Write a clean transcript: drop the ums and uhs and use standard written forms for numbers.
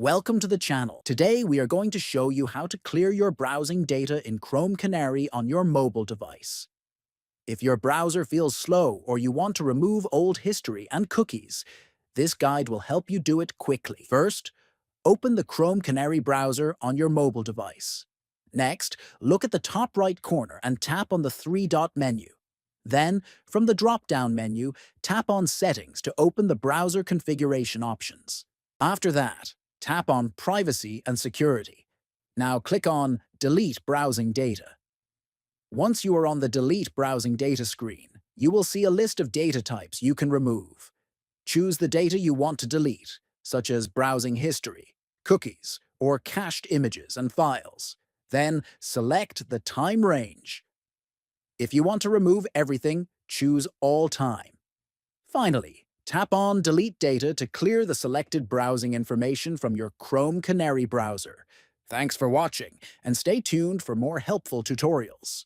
Welcome to the channel. Today we are going to show you how to clear your browsing data in Chrome Canary on your mobile device. If your browser feels slow or you want to remove old history and cookies, this guide will help you do it quickly. First, open the Chrome Canary browser on your mobile device. Next, look at the top right corner and tap on the three-dot menu. Then, from the drop-down menu, tap on Settings to open the browser configuration options. After that, tap on Privacy and Security. Now click on Delete Browsing Data. Once you are on the Delete Browsing Data screen, you will see a list of data types you can remove. Choose the data you want to delete, such as browsing history, cookies, or cached images and files. Then select the time range. If you want to remove everything, choose All Time. Finally, tap on Delete Data to clear the selected browsing information from your Chrome Canary browser. Thanks for watching, and stay tuned for more helpful tutorials.